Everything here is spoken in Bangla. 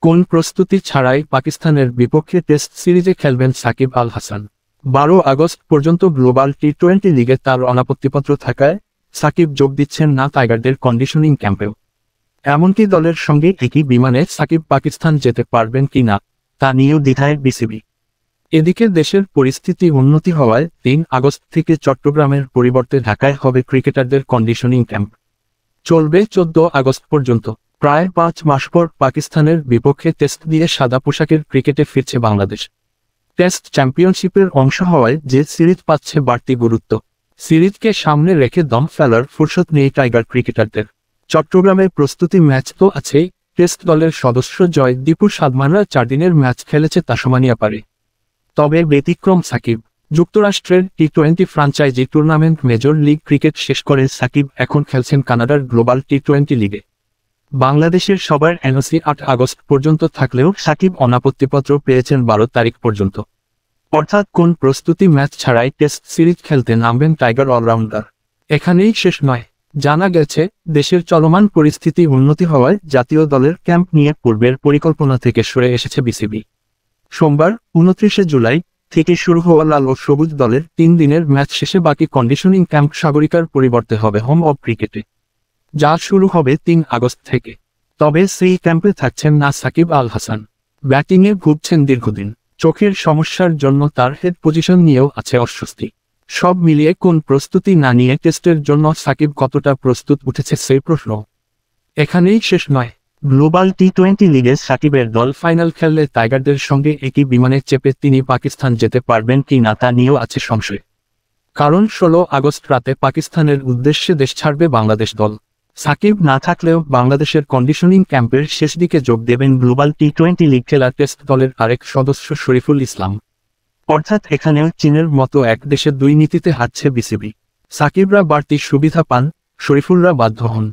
কোন প্রস্তুতি ছাড়াই পাকিস্তানের বিপক্ষে টেস্ট সিরিজে খেলবেন সাকিব আল হাসান। 12 আগস্ট পর্যন্ত গ্লোবাল টি-20 লিগে তার অনাপত্তিপত্র থাকায় সাকিব যোগ দিচ্ছেন না টাইগারদের কন্ডিশনিং ক্যাম্পেও। এমনকি দলের সঙ্গে একই বিমানে সাকিব পাকিস্তান যেতে পারবেন কি না তা নিয়েও দ্বিধায় বিসিবি। এদিকে দেশের পরিস্থিতি উন্নতি হওয়ায় 3 আগস্ট থেকে চট্টগ্রামের পরিবর্তে ঢাকায় হবে ক্রিকেটারদের কন্ডিশনিং ক্যাম্প। চলবে 14 আগস্ট পর্যন্ত। প্রায় 5 মাস পর পাকিস্তানের বিপক্ষে টেস্ট দিয়ে সাদা পোশাকের ক্রিকেটে ফিরছে বাংলাদেশ। টেস্ট চ্যাম্পিয়নশিপের অংশ হওয়ায় যে সিরিজ পাচ্ছে বাড়তি গুরুত্ব। সিরিজকে সামনে রেখে দম ফেলার ফুরসত নেই টাইগার ক্রিকেটারদের। চট্টগ্রামের প্রস্তুতি ম্যাচ তো আছেই, টেস্ট দলের সদস্য জয়দীপুর সাদমানরা 4 দিনের ম্যাচ খেলেছে তাসমানিয়া পারে। তবে ব্যতিক্রম সাকিব। যুক্তরাষ্ট্রের টি-20 franchise tournament major league cricket শেষ করে সাকিব এখন খেলছেন কানাডার গ্লোবাল টি-20 লিগে। বাংলাদেশের সবার এনওসি 8 আগস্ট পর্যন্ত থাকলেও সাকিব অনাপত্তিপত্র পেয়েছেন 12 তারিখ পর্যন্ত। অর্থাৎ কোন প্রস্তুতি ম্যাচ ছাড়াই টেস্ট সিরিজ খেলতে নামবেন টাইগার অলরাউন্ডার। এখানেই শেষ নয়। জানা গেছে দেশের চলমান পরিস্থিতি উন্নতি হওয়ায় জাতীয় দলের ক্যাম্প নিয়ে পূর্বের পরিকল্পনা থেকে সরে এসেছে বিসিবি। সোমবার 29 জুলাই থেকে শুরু হওয়া লাল ও সবুজ দলের 3 দিনের ম্যাচ শেষে বাকি কন্ডিশনিং ক্যাম্প সাগরিকার পরিবর্তে হবে হোম অব ক্রিকেটে, যা শুরু হবে 3 আগস্ট থেকে। তবে সেই ক্যাম্পে থাকছেন না সাকিব আল হাসান। ব্যাটিংয়ে ভুগছেন দীর্ঘদিন। চোখের সমস্যার জন্য তার হেড পজিশন নিয়েও আছে অস্বস্তি। সব মিলিয়ে কোন প্রস্তুতি না নিয়ে টেস্টের জন্য সাকিব কতটা প্রস্তুত উঠেছে সেই প্রশ্ন এখানেই শেষ নয়। গ্লোবাল টি-20 লিগে সাকিবের দল ফাইনাল খেললে টাইগারদের সঙ্গে একই বিমানে চেপে তিনি পাকিস্তান যেতে পারবেন কি না তা নিয়েও আছে সংশয়। কারণ 16 আগস্ট রাতে পাকিস্তানের উদ্দেশ্যে দেশ ছাড়বে বাংলাদেশ দল। সাকিব না থাকলেও বাংলাদেশের কন্ডিশনিং ক্যাম্পের শেষ দিকে যোগ দেবেন গ্লোবাল টি-20 লিগ খেলা টেস্ট দলের আরেক সদস্য শরীফুল ইসলাম। অর্থাৎ এখানেও চীনের মতো এক দেশে 2 নীতিতে হাঁটছে বিসিবি। সাকিবরা বাড়তি সুবিধা পান, শরীফুলরা বাধ্য হন।